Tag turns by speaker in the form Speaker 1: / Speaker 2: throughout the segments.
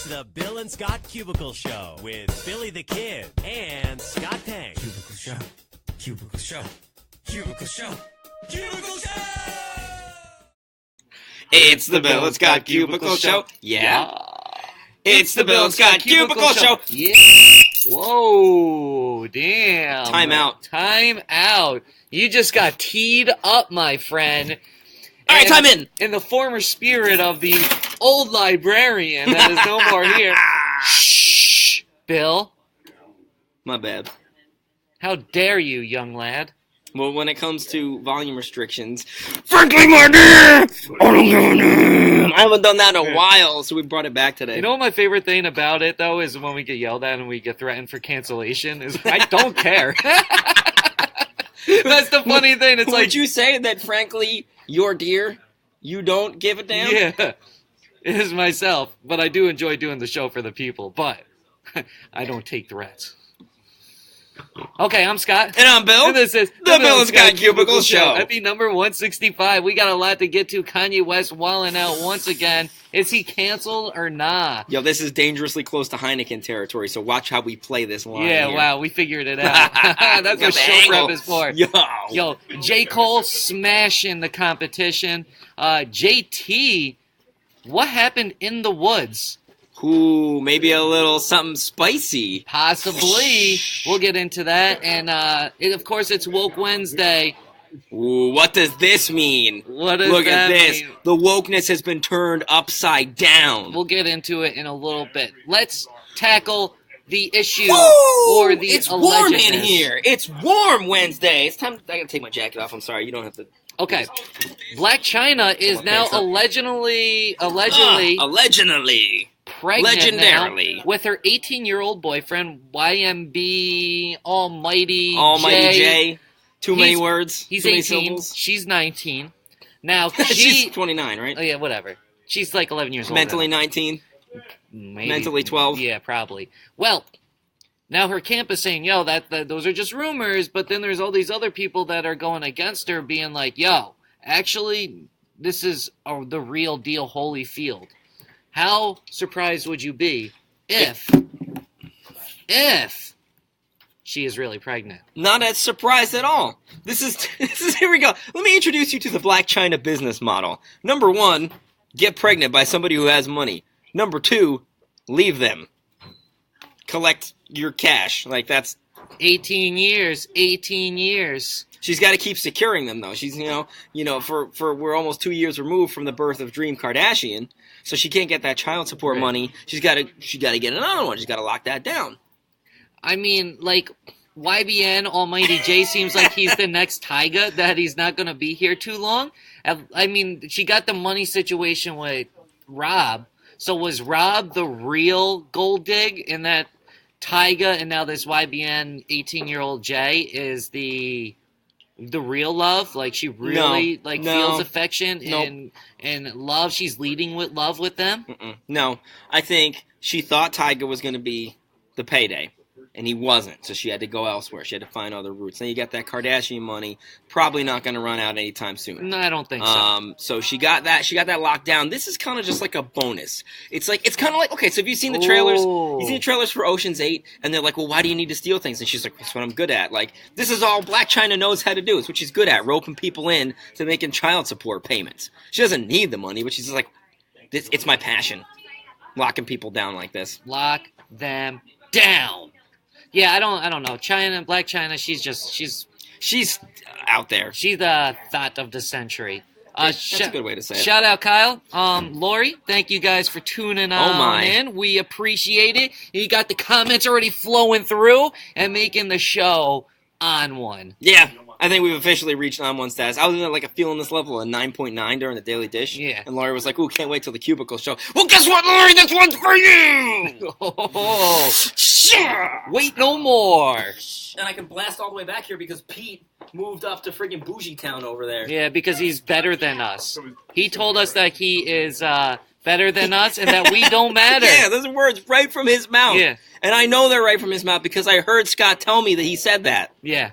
Speaker 1: It's the Bill and Scott Cubicle Show with Billy the Kid and Scott Tang.
Speaker 2: Cubicle Show. Cubicle Show. Cubicle Show. Cubicle Show!
Speaker 3: It's the Bill and Scott Cubicle Show. Yeah. It's the Bill and Scott Cubicle Show.
Speaker 4: Yeah. Whoa, damn.
Speaker 3: Time out.
Speaker 4: Time out. You just got teed up, my friend.
Speaker 3: All right, time in.
Speaker 4: In the former spirit of the old librarian that is no more here. Shh, Bill.
Speaker 3: My bad.
Speaker 4: How dare you, young lad?
Speaker 3: Well, when it comes to volume restrictions, frankly, my dear, I haven't done that in a while, so we brought it back today.
Speaker 4: You know what my favorite thing about it, though, is when we get yelled at and we get threatened for cancellation, is I don't care. That's the funny thing. It's like,
Speaker 3: would you say that, frankly, you're dear? You don't give a damn?
Speaker 4: Yeah, it is myself, but I do enjoy doing the show for the people, but I don't take threats. Okay, I'm Scott.
Speaker 3: And I'm Bill.
Speaker 4: And this is
Speaker 3: the Bill and Scott Cubicle Show.
Speaker 4: Epi number 165. We got a lot to get to. Kanye West walling out once again. Is he canceled or nah?
Speaker 3: Yo, this is dangerously close to Heineken territory, so watch how we play this line
Speaker 4: Yeah,
Speaker 3: here.
Speaker 4: wow, we figured it out. That's what show prep is for. Yo, J. Cole smashing the competition. JT, what happened in the woods?
Speaker 3: Ooh, maybe a little something spicy.
Speaker 4: Possibly. We'll get into that. And, of course, it's Woke Wednesday.
Speaker 3: Ooh, what does this mean?
Speaker 4: What does
Speaker 3: Look
Speaker 4: that
Speaker 3: at this.
Speaker 4: mean?
Speaker 3: The wokeness has been turned upside down.
Speaker 4: We'll get into it in a little bit. Let's tackle the issue
Speaker 3: Woo!
Speaker 4: or the
Speaker 3: It's warm in
Speaker 4: allegedness.
Speaker 3: here. It's warm Wednesday. It's time. I gotta take my jacket off. I'm sorry. You don't have to.
Speaker 4: Okay. Blac Chyna is now allegedly pregnant
Speaker 3: legendarily
Speaker 4: now with her 18-year-old boyfriend, YMB Almighty
Speaker 3: J. Too many words.
Speaker 4: He's
Speaker 3: Too many
Speaker 4: 18.
Speaker 3: syllables.
Speaker 4: She's 19. Now,
Speaker 3: She's 29, right?
Speaker 4: Oh, yeah, whatever. She's like 11 years old.
Speaker 3: Mentally 19.
Speaker 4: Maybe.
Speaker 3: Mentally 12.
Speaker 4: Yeah, probably. Well, now her camp is saying, yo, that those are just rumors, but then there's all these other people that are going against her being like, yo, actually, this is the real deal Holyfield. How surprised would you be if she is really pregnant?
Speaker 3: Not as surprised at all. This is here we go. Let me introduce you to the Blac Chyna business model. Number 1, get pregnant by somebody who has money. Number 2, leave them. Collect your cash. Like that's
Speaker 4: 18 years.
Speaker 3: She's got to keep securing them though. She's for we're almost 2 years removed from the birth of Dream Kardashian, so she can't get that child support money. She's got to get another one. She's got to lock that down.
Speaker 4: I mean, like, YBN Almighty J seems like he's the next Tyga, that he's not going to be here too long. I mean, she got the money situation with Rob. So was Rob the real gold dig in that Tyga and now this YBN 18-year-old J is the real love? Like, she really feels affection and love. She's leading with love with them?
Speaker 3: No. I think she thought Tyga was going to be the payday. And he wasn't, so she had to go elsewhere. She had to find other routes. Now you got that Kardashian money, probably not going to run out anytime soon.
Speaker 4: No, I don't think so.
Speaker 3: So she got that. She got that locked down. This is kind of just like a bonus. It's kind of like, okay. So have you seen the trailers?
Speaker 4: Oh.
Speaker 3: You seen the trailers for Ocean's 8? And they're like, well, why do you need to steal things? And she's like, that's what I'm good at. Like, this is all Blac Chyna knows how to do. It's what she's good at, roping people in to making child support payments. She doesn't need the money, but she's just like, it's my passion, locking people down like this.
Speaker 4: Lock them down. Yeah, I don't know. Blac Chyna, she's
Speaker 3: out there.
Speaker 4: She's the thought of the century.
Speaker 3: That's a good way to say it.
Speaker 4: Shout out, Kyle. Lori, thank you guys for tuning in. We appreciate it. You got the comments already flowing through and making the show on one.
Speaker 3: Yeah, I think we've officially reached on one status. I was at like a feeling this level of 9.9 during the Daily Dish.
Speaker 4: Yeah.
Speaker 3: And Lori was like, ooh, can't wait till the Cubicle Show. Well, guess what, Lori? This one's for you!
Speaker 4: Wait no more.
Speaker 3: And I can blast all the way back here because Pete moved up to friggin' Bougie Town over there.
Speaker 4: Yeah, because he's better than us. He told us that he is better than us and that we don't matter.
Speaker 3: Yeah, those are words right from his mouth.
Speaker 4: Yeah.
Speaker 3: And I know they're right from his mouth because I heard Scott tell me that he said that.
Speaker 4: Yeah.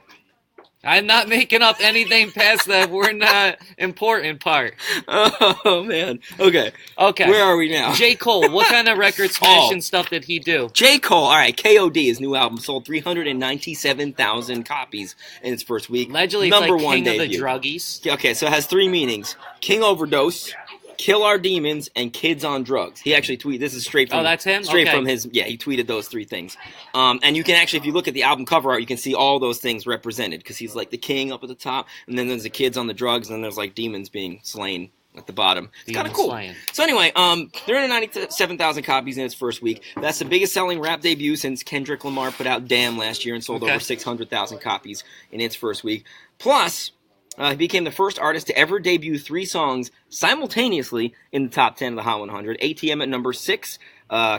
Speaker 4: I'm not making up anything past that. We're not important part.
Speaker 3: Oh, man. Okay.
Speaker 4: Okay.
Speaker 3: Where are we now?
Speaker 4: J. Cole, what kind of record smashing stuff did he do?
Speaker 3: J. Cole, all right, KOD, his new album, sold 397,000 copies in its first week.
Speaker 4: Allegedly, it's
Speaker 3: Number
Speaker 4: like
Speaker 3: one
Speaker 4: king
Speaker 3: debut.
Speaker 4: of the druggies.
Speaker 3: Okay, so it has three meanings. King Overdose, Kill Our Demons, and Kids on Drugs. He actually tweeted, this is straight from...
Speaker 4: Oh, that's him?
Speaker 3: Straight
Speaker 4: Okay.
Speaker 3: from his, he tweeted those three things. And you can actually, if you look at the album cover art, you can see all those things represented, because he's like the king up at the top, and then there's the kids on the drugs, and then there's like demons being slain at the bottom. It's kind of cool.
Speaker 4: Slaying.
Speaker 3: So anyway, 397,000 copies in its first week. That's the biggest selling rap debut since Kendrick Lamar put out Damn last year and sold over 600,000 copies in its first week. Plus, he became the first artist to ever debut 3 songs simultaneously in the top 10 of the Hot 100. ATM at number 6,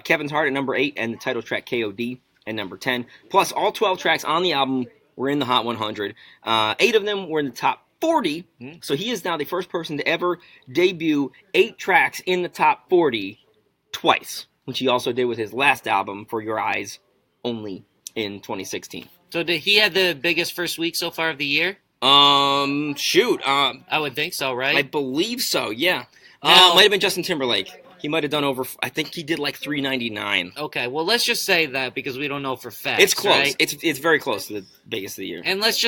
Speaker 3: Kevin's Heart at number 8, and the title track KOD at number 10. Plus, all 12 tracks on the album were in the Hot 100. 8 of them were in the top 40, so he is now the first person to ever debut 8 tracks in the top 40 twice, which he also did with his last album, For Your Eyes Only, in 2016.
Speaker 4: So did he have the biggest first week so far of the year?
Speaker 3: I
Speaker 4: I would think so, right?
Speaker 3: I believe so, yeah.
Speaker 4: Now-
Speaker 3: Might have been Justin Timberlake. He might have done over, I think he did like 399.
Speaker 4: Okay, well, let's just say that because we don't know for facts.
Speaker 3: It's close.
Speaker 4: Right?
Speaker 3: It's very close to the biggest of the year.
Speaker 4: And let's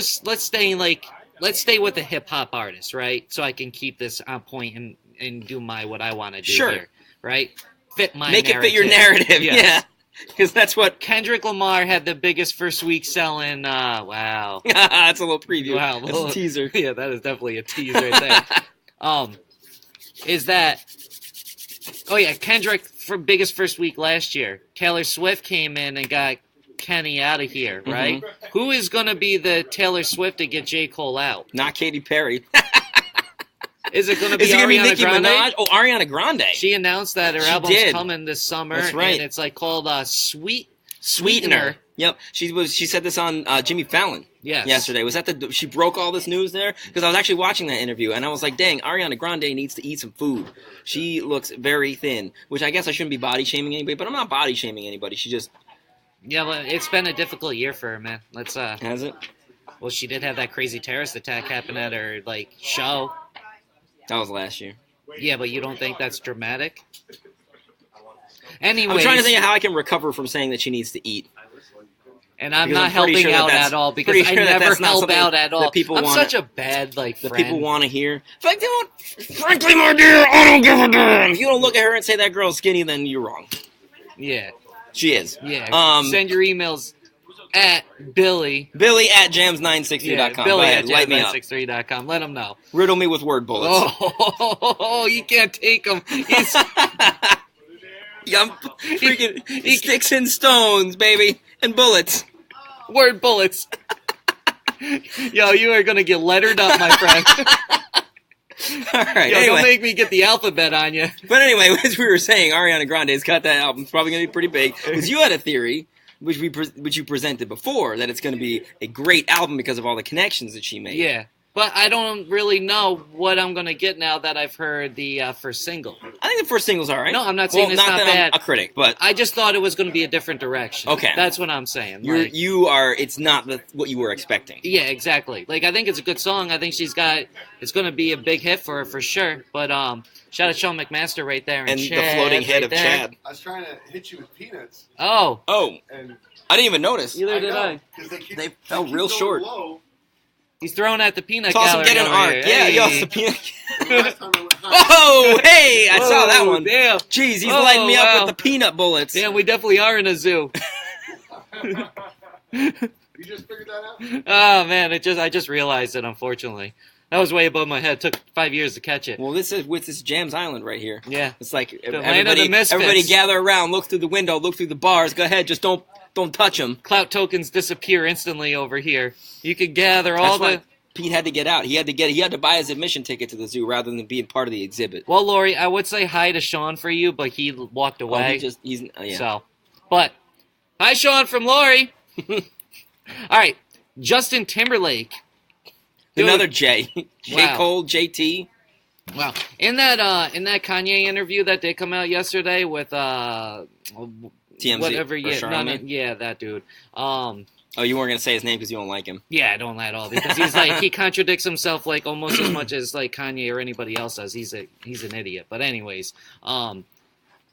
Speaker 4: stay with the hip hop artist, right? So I can keep this on point and do what I want to do
Speaker 3: Sure.
Speaker 4: here, right? Fit my
Speaker 3: Make
Speaker 4: narrative.
Speaker 3: it fit your narrative,
Speaker 4: Yes.
Speaker 3: yeah. Because that's what...
Speaker 4: Kendrick Lamar had the biggest first week selling. Wow.
Speaker 3: That's a little preview.
Speaker 4: Wow.
Speaker 3: That's a teaser.
Speaker 4: Yeah, that is definitely a tease right there. Is that... Oh, yeah, Kendrick for biggest first week last year. Taylor Swift came in and got Kenny out of here, right? Who is going to be the Taylor Swift to get J. Cole out?
Speaker 3: Not Katy Perry.
Speaker 4: Is it going to be
Speaker 3: Is it going to be
Speaker 4: Ariana
Speaker 3: Nicki
Speaker 4: Grande?
Speaker 3: Minaj? Oh, Ariana Grande.
Speaker 4: She announced that her
Speaker 3: She
Speaker 4: album's
Speaker 3: did.
Speaker 4: coming this summer.
Speaker 3: That's right.
Speaker 4: And it's like called Sweetener.
Speaker 3: Sweetener. Yep. She said this on Jimmy Fallon
Speaker 4: Yes.
Speaker 3: yesterday. Was that she broke all this news there? Because I was actually watching that interview and I was like, dang, Ariana Grande needs to eat some food. She looks very thin, which I guess I shouldn't be body shaming anybody, but I'm not body shaming anybody. She just...
Speaker 4: Yeah, but it's been a difficult year for her, man. Let's
Speaker 3: Has it?
Speaker 4: Well, she did have that crazy terrorist attack happen at her show.
Speaker 3: That was last year.
Speaker 4: Yeah, but you don't think that's dramatic? Anyways,
Speaker 3: I'm trying to think of how I can recover from saying that she needs to eat.
Speaker 4: and I'm
Speaker 3: because
Speaker 4: not
Speaker 3: I'm pretty
Speaker 4: helping
Speaker 3: sure
Speaker 4: out
Speaker 3: that's-
Speaker 4: at all because
Speaker 3: pretty
Speaker 4: I
Speaker 3: sure that
Speaker 4: never
Speaker 3: that's not
Speaker 4: help
Speaker 3: something
Speaker 4: out at all.
Speaker 3: that people
Speaker 4: I'm
Speaker 3: wanna-
Speaker 4: such a bad
Speaker 3: That
Speaker 4: friend.
Speaker 3: people want to hear. Frankly, my dear, I don't give a damn. If you don't look at her and say that girl's skinny, then you're wrong.
Speaker 4: Yeah,
Speaker 3: She is.
Speaker 4: yeah. Send your emails at Billy.
Speaker 3: Billy at jams963.com.
Speaker 4: Billy
Speaker 3: Go ahead,
Speaker 4: at
Speaker 3: light me up.
Speaker 4: jam963.com. Let him know.
Speaker 3: Riddle me with word bullets.
Speaker 4: Oh, you can't take him. He's
Speaker 3: Yum. Freaking sticks and stones, baby, and bullets.
Speaker 4: word bullets. Yo, you are gonna get lettered up, my friend.
Speaker 3: All right.
Speaker 4: Yo,
Speaker 3: anyway.
Speaker 4: don't make me get the alphabet on you.
Speaker 3: But anyway, as we were saying, Ariana Grande's got that album. It's probably going to be pretty big. Because you had a theory, which you presented before, that it's going to be a great album because of all the connections that she made.
Speaker 4: Yeah, but I don't really know what I'm gonna get now that I've heard the first single.
Speaker 3: I think the first single's all right.
Speaker 4: No, I'm not saying it's
Speaker 3: not
Speaker 4: not
Speaker 3: that
Speaker 4: bad.
Speaker 3: I'm a critic, but
Speaker 4: I just thought it was gonna be a different direction.
Speaker 3: Okay.
Speaker 4: That's what I'm saying.
Speaker 3: you are. It's not what you were expecting.
Speaker 4: Yeah, exactly. I think it's a good song. I think it's gonna be a big hit for her for sure. But shout out Sean McMaster right there
Speaker 3: And
Speaker 4: Chad
Speaker 3: the floating head
Speaker 4: right
Speaker 3: of
Speaker 4: there.
Speaker 3: Chad.
Speaker 5: I was trying to hit you with peanuts,
Speaker 4: Oh,
Speaker 5: and
Speaker 3: I didn't even notice.
Speaker 4: either did I.
Speaker 5: because
Speaker 3: They fell real
Speaker 5: keep
Speaker 3: short.
Speaker 5: going low.
Speaker 4: He's throwing at the peanut
Speaker 3: Toss him,
Speaker 4: gallery.
Speaker 3: get an
Speaker 4: over
Speaker 3: arc.
Speaker 4: here.
Speaker 3: Yeah,
Speaker 4: Hey.
Speaker 3: yo, it's the peanut.
Speaker 5: Last time I went high.
Speaker 3: Oh, hey, I saw that
Speaker 4: Whoa,
Speaker 3: one.
Speaker 4: Damn.
Speaker 3: Jeez, he's
Speaker 4: Oh,
Speaker 3: lighting me
Speaker 4: wow.
Speaker 3: up with the peanut bullets.
Speaker 4: Damn, we definitely are in a zoo.
Speaker 5: You just figured that out?
Speaker 4: Oh man, I just realized it. Unfortunately, that was way above my head. It took 5 years to catch it.
Speaker 3: Well, this is with this Jams Island right here.
Speaker 4: Yeah.
Speaker 3: It's like
Speaker 4: land of the
Speaker 3: everybody,
Speaker 4: misfits.
Speaker 3: everybody gather around, look through the window, look through the bars. Go ahead, just don't touch them.
Speaker 4: Clout tokens disappear instantly over here. You could gather all
Speaker 3: That's
Speaker 4: the.
Speaker 3: why Pete had to get out. He had to buy his admission ticket to the zoo rather than being part of the exhibit.
Speaker 4: Well, Lori, I would say hi to Sean for you, but he walked
Speaker 3: Oh,
Speaker 4: away.
Speaker 3: he's yeah.
Speaker 4: So, but hi, Sean from Lori. All right, Justin Timberlake. Dude,
Speaker 3: Another J. J.
Speaker 4: Wow.
Speaker 3: Cole, JT.
Speaker 4: Wow. In that Kanye interview that did come out yesterday with
Speaker 3: TMZ.
Speaker 4: whatever,
Speaker 3: or
Speaker 4: yeah,
Speaker 3: Charlamagne.
Speaker 4: yeah, that dude.
Speaker 3: Oh, you weren't gonna say his name because you don't like him.
Speaker 4: Yeah, I don't at all because he's like he contradicts himself like almost as much as like Kanye or anybody else does. He's an idiot. But anyways,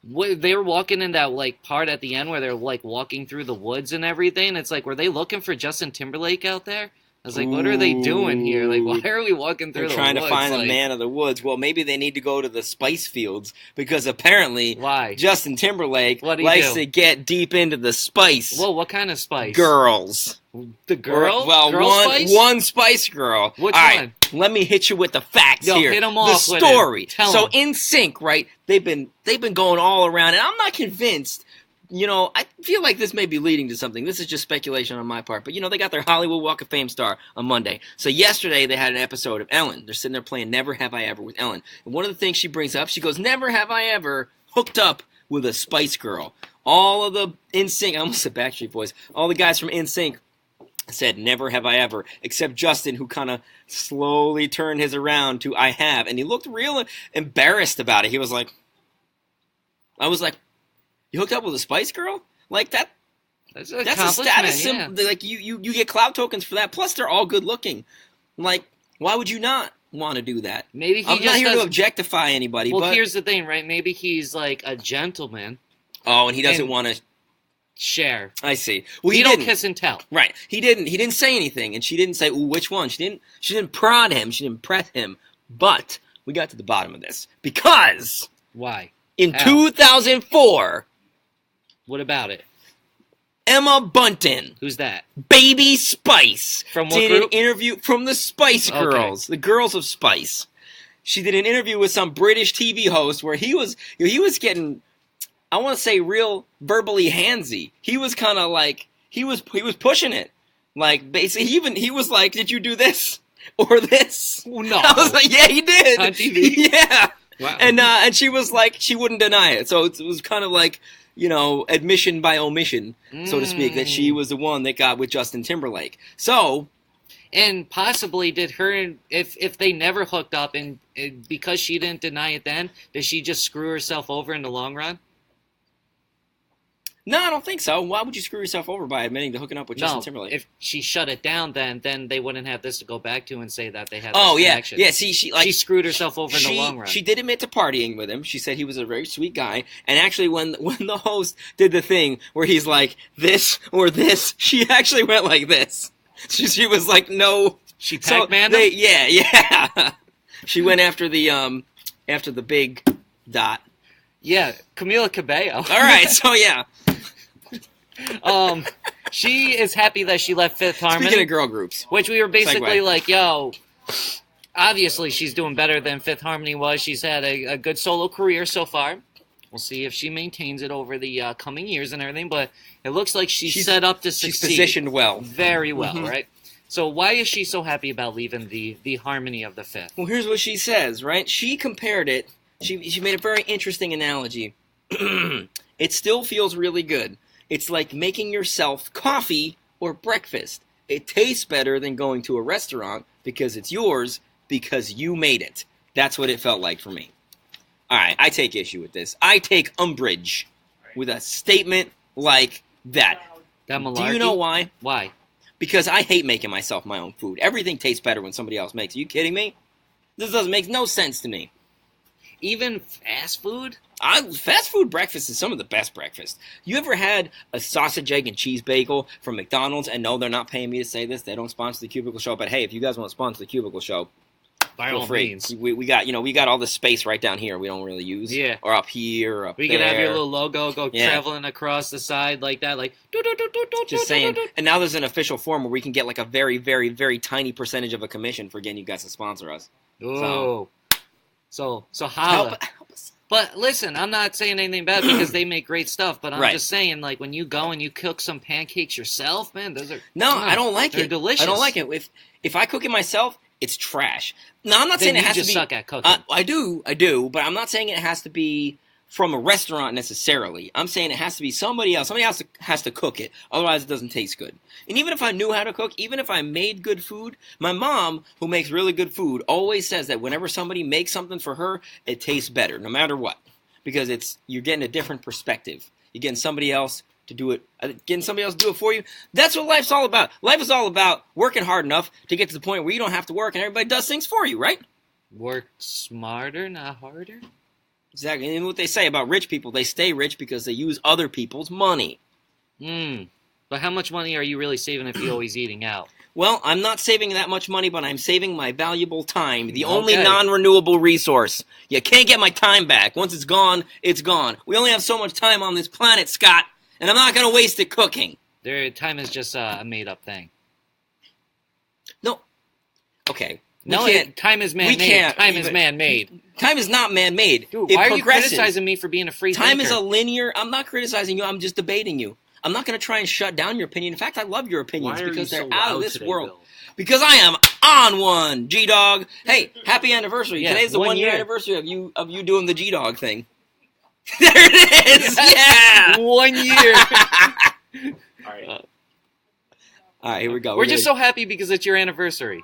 Speaker 4: they were walking in that like part at the end where they're like walking through the woods and everything. It's like were they looking for Justin Timberlake out there? I was like, what are they doing here? Like, why are we walking through
Speaker 3: They're
Speaker 4: the
Speaker 3: trying
Speaker 4: woods?
Speaker 3: to find
Speaker 4: like,
Speaker 3: a man of the woods. Well, maybe they need to go to the spice fields because apparently
Speaker 4: Why?
Speaker 3: Justin Timberlake
Speaker 4: What do you
Speaker 3: likes
Speaker 4: do?
Speaker 3: to get deep into the spice.
Speaker 4: Whoa, what kind of spice?
Speaker 3: Girls.
Speaker 4: The girl?
Speaker 3: Well,
Speaker 4: Girl spice?
Speaker 3: one spice girl.
Speaker 4: Which
Speaker 3: All
Speaker 4: one?
Speaker 3: right, let me hit you with the facts
Speaker 4: Yo,
Speaker 3: here.
Speaker 4: hit 'em
Speaker 3: the
Speaker 4: off with
Speaker 3: story.
Speaker 4: it. Tell
Speaker 3: So
Speaker 4: 'em.
Speaker 3: in sync, right? They've been going all around, and I'm not convinced. You know, I feel like this may be leading to something. This is just speculation on my part. But, they got their Hollywood Walk of Fame star on Monday. So yesterday they had an episode of Ellen. They're sitting there playing Never Have I Ever with Ellen. And one of the things she brings up, she goes, never have I ever hooked up with a Spice Girl. All of the NSYNC, I almost said Backstreet Boys, all the guys from NSYNC said never have I ever, except Justin, who kind of slowly turned his around to I have. And he looked real embarrassed about it. He was like, I was like, you hooked up with a Spice Girl? Like that's a status symbol.
Speaker 4: yeah.
Speaker 3: Like you get clout tokens for that. Plus, they're all good looking. Like, why would you not want to do that?
Speaker 4: Maybe he
Speaker 3: I'm
Speaker 4: just
Speaker 3: not here to
Speaker 4: doesn't-
Speaker 3: objectify anybody.
Speaker 4: Well,
Speaker 3: but
Speaker 4: here's the thing, right? Maybe he's like a gentleman.
Speaker 3: and he doesn't
Speaker 4: and-
Speaker 3: want to.
Speaker 4: Share.
Speaker 3: I see. Well,
Speaker 4: He
Speaker 3: he
Speaker 4: don't
Speaker 3: didn't.
Speaker 4: kiss and tell.
Speaker 3: Right. He didn't say anything, and she didn't say, "Ooh, which one?" She didn't prod him. She didn't press him. But we got to the bottom of this because
Speaker 4: Why?
Speaker 3: in
Speaker 4: How?
Speaker 3: 2004,
Speaker 4: What about it?
Speaker 3: Emma Bunton,
Speaker 4: Who's that?
Speaker 3: Baby Spice,
Speaker 4: From what
Speaker 3: did
Speaker 4: group?
Speaker 3: an interview from the Spice
Speaker 4: Okay.
Speaker 3: Girls, the Girls of Spice. She did an interview with some British TV host where he was getting, I want to say, real verbally handsy. He was kind of like he was pushing it, like basically he was like, "Did you do this or this?"
Speaker 4: Oh, no.
Speaker 3: I was like, "Yeah, he did."
Speaker 4: On TV?
Speaker 3: Yeah.
Speaker 4: Wow.
Speaker 3: And she was like, she wouldn't deny it. So it was kind of like, admission by omission, so to speak, that she was the one that got with Justin Timberlake. So,
Speaker 4: And possibly did her, if they never hooked up, and because she didn't deny it then, did she just screw herself over in the long run?
Speaker 3: no, I don't think so. Why would you screw yourself over by admitting to hooking up with Justin
Speaker 4: No,
Speaker 3: Timberlake?
Speaker 4: if she shut it down, then they wouldn't have this to go back to and say that they had.
Speaker 3: Oh
Speaker 4: this
Speaker 3: yeah,
Speaker 4: connection.
Speaker 3: yeah. See, she
Speaker 4: screwed herself over in the long run.
Speaker 3: She did admit to partying with him. She said he was a very sweet guy. And actually, when the host did the thing where he's like this or this, she actually went like this. She was like, no.
Speaker 4: She
Speaker 3: So
Speaker 4: Pac-Man
Speaker 3: they, yeah. She went after the big dot.
Speaker 4: Yeah, Camila Cabello.
Speaker 3: All right, so yeah.
Speaker 4: She is happy that she left Fifth Harmony.
Speaker 3: Speaking of girl groups,
Speaker 4: Which we were basically
Speaker 3: Segue.
Speaker 4: like, yo, obviously she's doing better than Fifth Harmony was. She's had a good solo career so far. We'll see if she maintains it over the coming years and everything, but it looks like she's set up to
Speaker 3: she's
Speaker 4: succeed.
Speaker 3: positioned well.
Speaker 4: Very well,
Speaker 3: Mhm.
Speaker 4: right? So why is she so happy about leaving the harmony of the Fifth?
Speaker 3: Well, here's what she says, right? She compared it. She made a very interesting analogy. It still feels really good. It's like making yourself coffee or breakfast. It tastes better than going to a restaurant because it's yours, because you made it. That's what it felt like for me. All right, I take issue with this. I take umbrage with a statement like that.
Speaker 4: That malarkey?
Speaker 3: Do you know why?
Speaker 4: Why?
Speaker 3: Because I hate making myself my own food. Everything tastes better when somebody else makes it. Are you kidding me? This doesn't make no sense to me.
Speaker 4: Even fast food?
Speaker 3: Fast food breakfast is some of the best breakfast. You ever had a sausage, egg, and cheese bagel from McDonald's? And no, they're not paying me to say this. They don't sponsor the Cubicle Show. But hey, if you guys want to sponsor the Cubicle Show,
Speaker 4: By
Speaker 3: feel
Speaker 4: all
Speaker 3: free.
Speaker 4: means.
Speaker 3: We got all this space right down here we don't really use.
Speaker 4: Yeah.
Speaker 3: Or up here, or up
Speaker 4: We
Speaker 3: there.
Speaker 4: could have your little logo go
Speaker 3: Yeah.
Speaker 4: traveling across the side like that, like
Speaker 3: Just saying. And now there's an official form where we can get like a very, very, very tiny percentage of a commission for getting you guys to sponsor us.
Speaker 4: Oh. So holla.
Speaker 3: Help us.
Speaker 4: But listen, I'm not saying anything bad because they make great stuff. But I'm
Speaker 3: Right.
Speaker 4: just saying, like when you go and you cook some pancakes yourself, man, those are
Speaker 3: No, I don't like
Speaker 4: they're
Speaker 3: it.
Speaker 4: delicious.
Speaker 3: I don't like it. If I cook it myself, it's trash. No, I'm not
Speaker 4: Then
Speaker 3: saying it
Speaker 4: you
Speaker 3: has
Speaker 4: just
Speaker 3: to be.
Speaker 4: suck at cooking.
Speaker 3: I do, but I'm not saying it has to be from a restaurant necessarily. I'm saying it has to be somebody else. Somebody else has to cook it. Otherwise, it doesn't taste good. And even if I knew how to cook, even if I made good food, my mom, who makes really good food, always says that whenever somebody makes something for her, it tastes better, no matter what, because you're getting a different perspective. You're getting somebody else to do it, getting somebody else to do it for you. That's what life's all about. Life is all about working hard enough to get to the point where you don't have to work and everybody does things for you, right?
Speaker 4: Work smarter, not harder.
Speaker 3: Exactly. And what they say about rich people, they stay rich because they use other people's money.
Speaker 4: But how much money are you really saving if you're always eating out?
Speaker 3: Well, I'm not saving that much money, but I'm saving my valuable time, the only
Speaker 4: Okay.
Speaker 3: non-renewable resource. You can't get my time back. Once it's gone, it's gone. We only have so much time on this planet, Scott, and I'm not going to waste it cooking.
Speaker 4: Time is just a made-up thing.
Speaker 3: No. Okay.
Speaker 4: Time is man-made. Time is man-made.
Speaker 3: Time is not man-made.
Speaker 4: Dude,
Speaker 3: It
Speaker 4: why are you
Speaker 3: progresses.
Speaker 4: criticizing me for being a free
Speaker 3: Time
Speaker 4: thinker?
Speaker 3: is a linear... I'm not criticizing you. I'm just debating you. I'm not going to try and shut down your opinion. In fact, I love your opinions
Speaker 6: Why are
Speaker 3: because
Speaker 6: you
Speaker 3: they're
Speaker 6: so
Speaker 3: out of
Speaker 6: loud
Speaker 3: this
Speaker 6: today,
Speaker 3: world.
Speaker 6: Bill?
Speaker 3: Because I am on one, G-Dog. Hey, happy anniversary.
Speaker 4: Yeah,
Speaker 3: Today's the
Speaker 4: 1
Speaker 3: one-year
Speaker 4: year.
Speaker 3: anniversary of you doing the G-Dog thing. There it is! Yeah!
Speaker 4: 1 year.
Speaker 6: All right.
Speaker 3: All right, here we go.
Speaker 4: We're just so happy because it's your anniversary.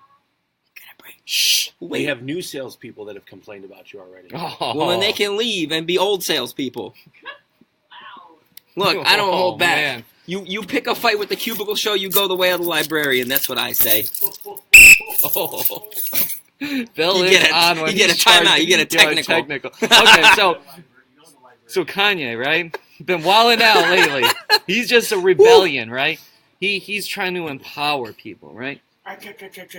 Speaker 3: Shh.
Speaker 6: We
Speaker 3: Wait.
Speaker 6: have new salespeople that have complained about you already.
Speaker 4: Oh.
Speaker 3: Well, then they can leave and be old salespeople. Look, I don't
Speaker 4: Oh,
Speaker 3: hold back.
Speaker 4: man.
Speaker 3: You pick a fight with the Cubicle Show, you go the way of the librarian. That's what I say.
Speaker 4: Oh. Bill
Speaker 3: You
Speaker 4: is
Speaker 3: get a-
Speaker 4: on when
Speaker 3: you get
Speaker 4: he's
Speaker 3: a timeout,
Speaker 4: charged.
Speaker 3: you get a
Speaker 4: Yeah,
Speaker 3: technical.
Speaker 4: Okay, so Kanye, right? Been wilding out lately. He's just a rebellion, right? He's trying to empower people, right?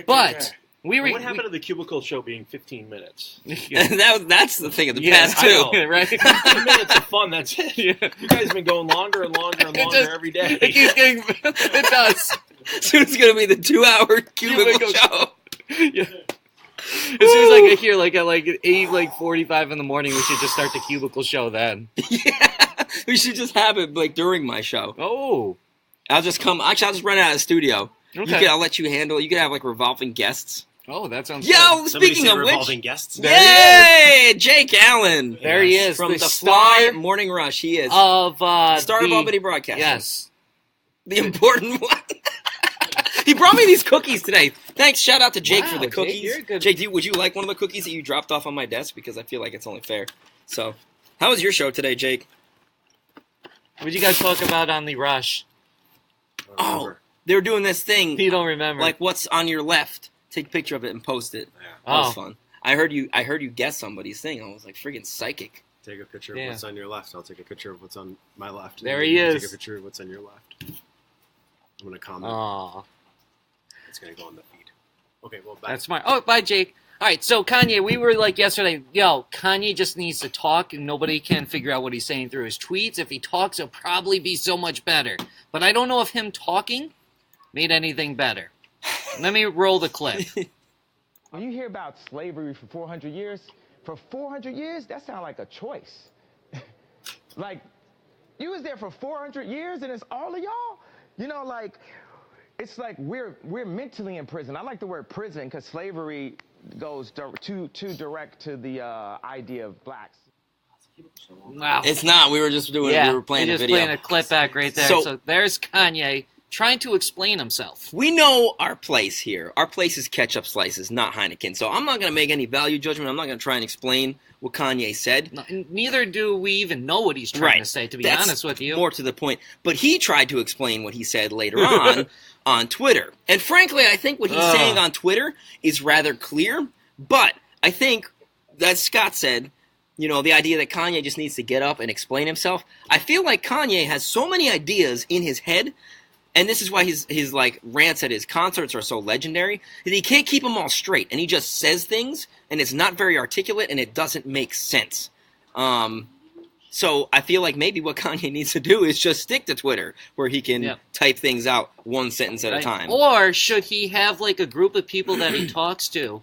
Speaker 4: But
Speaker 6: What happened to the Cubicle Show being 15 minutes?
Speaker 3: That's the thing of the
Speaker 4: Yeah,
Speaker 3: past,
Speaker 6: I
Speaker 3: too.
Speaker 6: know.
Speaker 4: right?
Speaker 6: 15 minutes of fun, that's it.
Speaker 4: Yeah.
Speaker 6: You guys have been going longer and longer and
Speaker 4: It
Speaker 6: longer
Speaker 4: just-
Speaker 6: every day.
Speaker 4: It keeps getting. It does.
Speaker 3: Soon it's going to be the 2-hour Cubicle
Speaker 4: Cubicle
Speaker 3: Show.
Speaker 4: Yeah. As soon as I get here, like at 8:45 in the morning, we should just start the Cubicle Show then.
Speaker 3: Yeah. We should just have it like during my show.
Speaker 4: Oh.
Speaker 3: I'll just run out of the studio.
Speaker 4: Okay.
Speaker 3: I'll let you handle it. You can have like revolving guests.
Speaker 4: Oh, that sounds
Speaker 3: Yo,
Speaker 4: good.
Speaker 6: Somebody
Speaker 3: speaking
Speaker 6: say
Speaker 3: of
Speaker 6: revolving
Speaker 3: which,
Speaker 6: guests.
Speaker 3: yay, Jake Allen.
Speaker 4: There he is,
Speaker 3: From the
Speaker 4: star
Speaker 3: Fly Morning Rush. He is
Speaker 4: of
Speaker 3: star of
Speaker 4: the-
Speaker 3: Albany Broadcasting.
Speaker 4: Yes.
Speaker 3: The important one. He brought me these cookies today. Thanks. Shout out to Jake
Speaker 4: Wow,
Speaker 3: for the
Speaker 4: Jake,
Speaker 3: cookies.
Speaker 4: you're good.
Speaker 3: Jake, would you like one of the cookies that you dropped off on my desk? Because I feel like it's only fair. So, how was your show today, Jake?
Speaker 4: What did you guys talk about on the Rush?
Speaker 3: Oh, they were doing this thing,
Speaker 4: You don't remember?
Speaker 3: like what's on your left. Take a picture of it and post it.
Speaker 6: Yeah.
Speaker 3: That was
Speaker 4: Oh.
Speaker 3: fun. I heard you guess somebody's thing. I was like freaking psychic.
Speaker 5: Take a picture
Speaker 4: Yeah.
Speaker 5: of what's on your left. I'll take a picture of what's on my left.
Speaker 4: There
Speaker 5: And
Speaker 4: he
Speaker 5: you
Speaker 4: is.
Speaker 5: Take a picture of what's on your left. I'm gonna comment.
Speaker 4: Aw,
Speaker 5: It's gonna go on the feed. Okay, well, bye.
Speaker 4: that's smart. Oh, bye, Jake. All right, so Kanye, we were like yesterday, Kanye just needs to talk, and nobody can figure out what he's saying through his tweets. If he talks, it'll probably be so much better. But I don't know if him talking made anything better. Let me roll the clip.
Speaker 7: When you hear about slavery for 400 years, that sounds like a choice. Like, you was there for 400 years and it's all of y'all? You know, like, it's like we're mentally in prison. I like the word prison because slavery goes too direct to the idea of blacks.
Speaker 4: Wow.
Speaker 3: It's not. We were just doing. we were playing
Speaker 4: we're
Speaker 3: a
Speaker 4: just
Speaker 3: video.
Speaker 4: playing a clip back right there.
Speaker 3: So-
Speaker 4: So there's Kanye trying to explain himself.
Speaker 3: We know our place here. Our place is ketchup slices, not Heineken. So I'm not going to make any value judgment. I'm not going to try and explain what Kanye said.
Speaker 4: No, neither do we even know what he's trying to say, to be
Speaker 3: That's
Speaker 4: honest with you.
Speaker 3: more to the point. But he tried to explain what he said later on Twitter. And frankly, I think what he's saying on Twitter is rather clear. But I think, as Scott said, the idea that Kanye just needs to get up and explain himself. I feel like Kanye has so many ideas in his head. And this is why his like rants at his concerts are so legendary, that he can't keep them all straight, and he just says things, and it's not very articulate, and it doesn't make sense. So I feel like maybe what Kanye needs to do is just stick to Twitter, where he can type things out one sentence at a
Speaker 4: Right?
Speaker 3: time.
Speaker 4: Or should he have like a group of people that he talks to?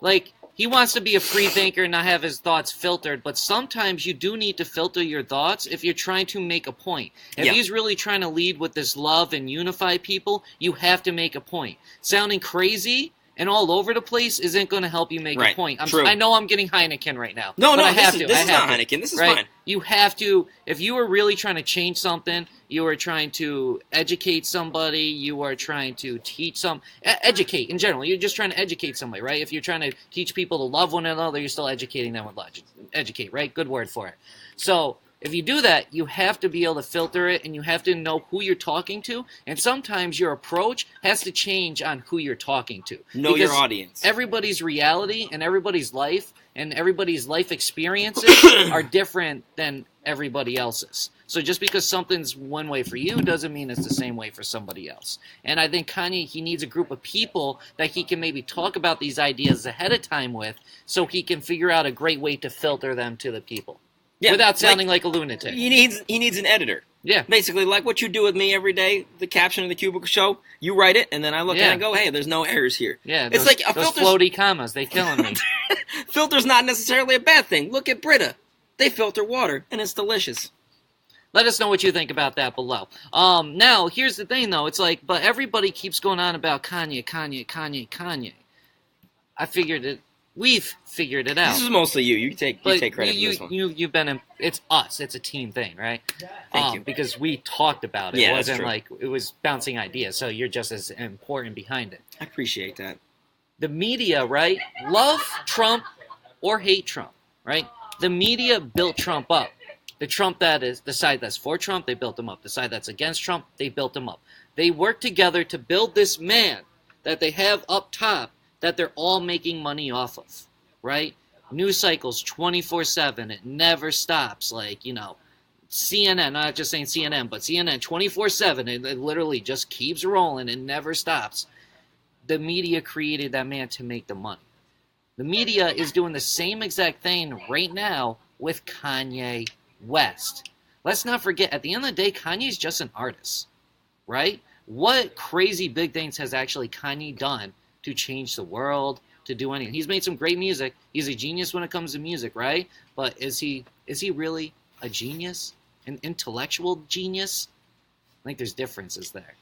Speaker 4: Like, he wants to be a free thinker and not have his thoughts filtered, but sometimes you do need to filter your thoughts if you're trying to make a point. If
Speaker 3: Yeah.
Speaker 4: he's really trying to lead with this love and unify people, you have to make a point. Sounding crazy and all over the place isn't going to help you make a
Speaker 3: Right.
Speaker 4: point.
Speaker 3: True.
Speaker 4: I know I'm getting Heineken right now.
Speaker 3: No,
Speaker 4: but
Speaker 3: no,
Speaker 4: I
Speaker 3: this
Speaker 4: have
Speaker 3: is-
Speaker 4: to.
Speaker 3: this
Speaker 4: I
Speaker 3: is
Speaker 4: have
Speaker 3: not
Speaker 4: to,
Speaker 3: Heineken. This is
Speaker 4: right?
Speaker 3: fine.
Speaker 4: You have to, if you were really trying to change something, you were trying to educate somebody, you are trying to teach educate in general. You're just trying to educate somebody, right? If you're trying to teach people to love one another, you're still educating them with educate, right? Good word for it. So if you do that, you have to be able to filter it, and you have to know who you're talking to. And sometimes your approach has to change on who you're talking to.
Speaker 3: Know your
Speaker 4: Because
Speaker 3: audience.
Speaker 4: Everybody's reality and everybody's life and everybody's life experiences are different than everybody else's. So just because something's one way for you doesn't mean it's the same way for somebody else. And I think Kanye, he needs a group of people that he can maybe talk about these ideas ahead of time with, so he can figure out a great way to filter them to the people.
Speaker 3: Yeah,
Speaker 4: without sounding like a lunatic.
Speaker 3: He needs an editor.
Speaker 4: Yeah.
Speaker 3: Basically, like what you do with me every day, the caption of the Cubicle Show, you write it, and then I look at it and go, hey, there's no errors here.
Speaker 4: Yeah,
Speaker 3: it's like
Speaker 4: those floaty commas, they killing me.
Speaker 3: Filter's not necessarily a bad thing. Look at Brita. They filter water, and it's delicious.
Speaker 4: Let us know what you think about that below. Now, here's the thing, though. It's like, but everybody keeps going on about Kanye, Kanye, Kanye, Kanye. We've figured it out.
Speaker 3: This is mostly you. You take credit for this one.
Speaker 4: You've been in, it's us. It's a team thing, right?
Speaker 3: Thank you.
Speaker 4: Because we talked about it.
Speaker 3: Yeah,
Speaker 4: It
Speaker 3: that's
Speaker 4: wasn't
Speaker 3: true.
Speaker 4: like it was bouncing ideas, so you're just as important behind it.
Speaker 3: I appreciate that.
Speaker 4: The media, right? Love Trump or hate Trump, right? The media built Trump up. The Trump that is the side that's for Trump, they built him up. The side that's against Trump, they built him up. They worked together to build this man that they have up top that they're all making money off of, right? News cycles 24/7. It never stops. Like, CNN, not just saying CNN, but CNN 24/7. It literally just keeps rolling. It never stops. The media created that man to make the money. The media is doing the same exact thing right now with Kanye West. Let's not forget, at the end of the day, Kanye's just an artist, right? What crazy big things has actually Kanye done to change the world, to do anything? He's made some great music. He's a genius when it comes to music, right? But is he really a genius? An intellectual genius? I think there's differences there.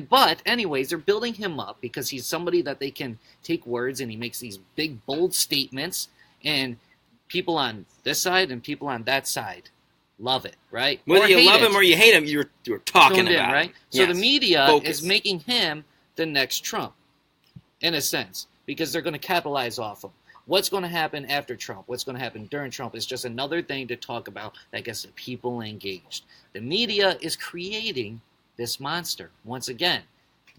Speaker 4: But anyways, they're building him up because he's somebody that they can take words and he makes these big, bold statements, and people on this side and people on that side love it, right?
Speaker 3: Whether
Speaker 4: Or
Speaker 3: you
Speaker 4: hate
Speaker 3: love
Speaker 4: it.
Speaker 3: him or you hate him, you're talking
Speaker 4: Tuned in,
Speaker 3: about
Speaker 4: right?
Speaker 3: him.
Speaker 4: So
Speaker 3: Yes.
Speaker 4: the media
Speaker 3: Focus.
Speaker 4: is making him the next Trump, in a sense, because they're going to capitalize off him. What's going to happen after Trump? What's going to happen during Trump is just another thing to talk about that gets the people engaged. The media is creating this monster once again.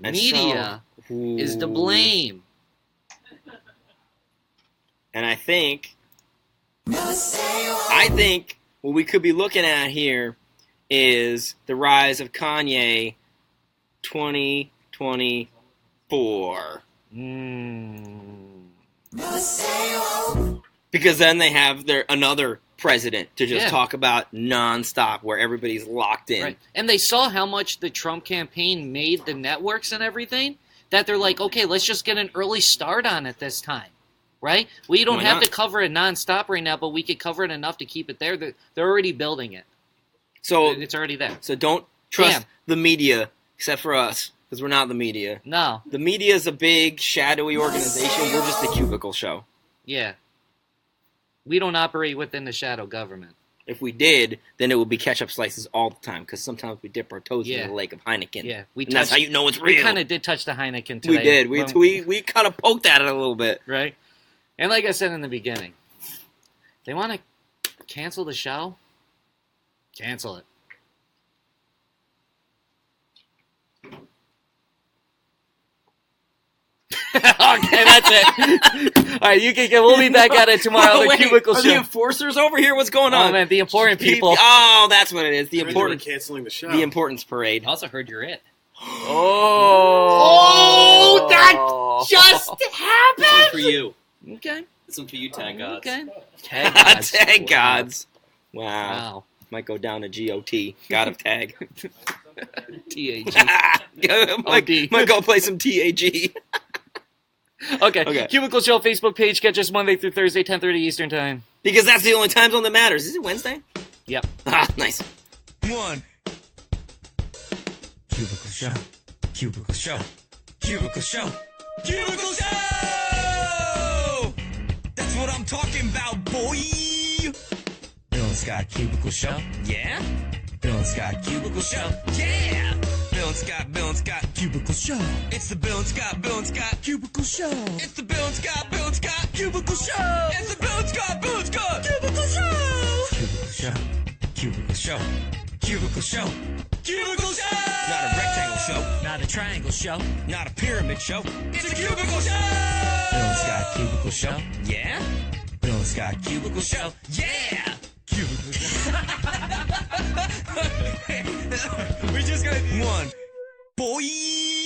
Speaker 3: And
Speaker 4: Media is to blame.
Speaker 3: And I think what we could be looking at here is the rise of Kanye 2024. Because then they have another president to just talk about nonstop, where everybody's locked in.
Speaker 4: Right. And they saw how much the Trump campaign made the networks and everything, that they're like, okay, let's just get an early start on it this time. Right? We don't
Speaker 3: Why
Speaker 4: have
Speaker 3: not?
Speaker 4: to cover it nonstop right now, but we could cover it enough to keep it there. They're already building it.
Speaker 3: So
Speaker 4: It's already there.
Speaker 3: So don't trust
Speaker 4: Damn.
Speaker 3: the media, except for us, because we're not the media.
Speaker 4: No.
Speaker 3: The media is a big, shadowy organization. We're just the Cubicle Show.
Speaker 4: Yeah. We don't operate within the shadow government.
Speaker 3: If we did, then it would be ketchup slices all the time, because sometimes we dip our toes
Speaker 4: Yeah.
Speaker 3: in the lake of Heineken.
Speaker 4: Yeah.
Speaker 3: And that's how you know it's
Speaker 4: We
Speaker 3: real.
Speaker 4: kind of did touch the Heineken today.
Speaker 3: We did.
Speaker 4: when-
Speaker 3: We kind of poked at it a little bit.
Speaker 4: Right? And like I said in the beginning, they want to cancel the show? Cancel it. Okay, that's it. All right, you can get. We'll be back at it tomorrow on the
Speaker 3: Wait,
Speaker 4: Cubicle
Speaker 3: are
Speaker 4: Show.
Speaker 3: the enforcers over here? What's going on?
Speaker 4: Oh man, the important people.
Speaker 3: Oh, that's what it is. The
Speaker 5: We're
Speaker 3: important,
Speaker 5: canceling the show.
Speaker 3: the importance parade.
Speaker 4: I also heard you're it.
Speaker 3: Oh,
Speaker 4: that
Speaker 3: just
Speaker 4: happened.
Speaker 2: This one's for you.
Speaker 4: Okay.
Speaker 2: This one's for you, Tag Gods.
Speaker 4: Okay. Tag gods.
Speaker 3: Tag
Speaker 4: Wow.
Speaker 3: gods. Wow.
Speaker 4: Wow.
Speaker 3: Might go down to GOT. God of Tag.
Speaker 4: TAG.
Speaker 3: might go play some TAG.
Speaker 4: Okay. Cubicle Show Facebook page. Catch us Monday through Thursday, 10:30 Eastern Time.
Speaker 3: Because that's the only time zone that matters. Is it Wednesday?
Speaker 4: Yep.
Speaker 3: Ah, nice.
Speaker 2: One. Cubicle Show. Cubicle Show. Cubicle Show. Cubicle Show! That's what I'm talking about, boy! Bill and Scott Cubicle Show. Yeah? Bill and Scott Cubicle Show. Yeah! Bill and Scott Cubicle Show. It's the Bill and Scott Cubicle Show. It's the Bill and Scott Cubicle Show. It's the Bill and Scott Cubicle Show. Cubicle Show. Cubicle Cubicle Show. Cubicle Show! Not a rectangle show.
Speaker 1: Not a triangle show.
Speaker 2: Not a pyramid show. It's a Cubicle Show! Bill and Scott Cubicle Show. Yeah? Bill and Scott Cubicle Show. Yeah! Cubicle Show. We just got one. Boy!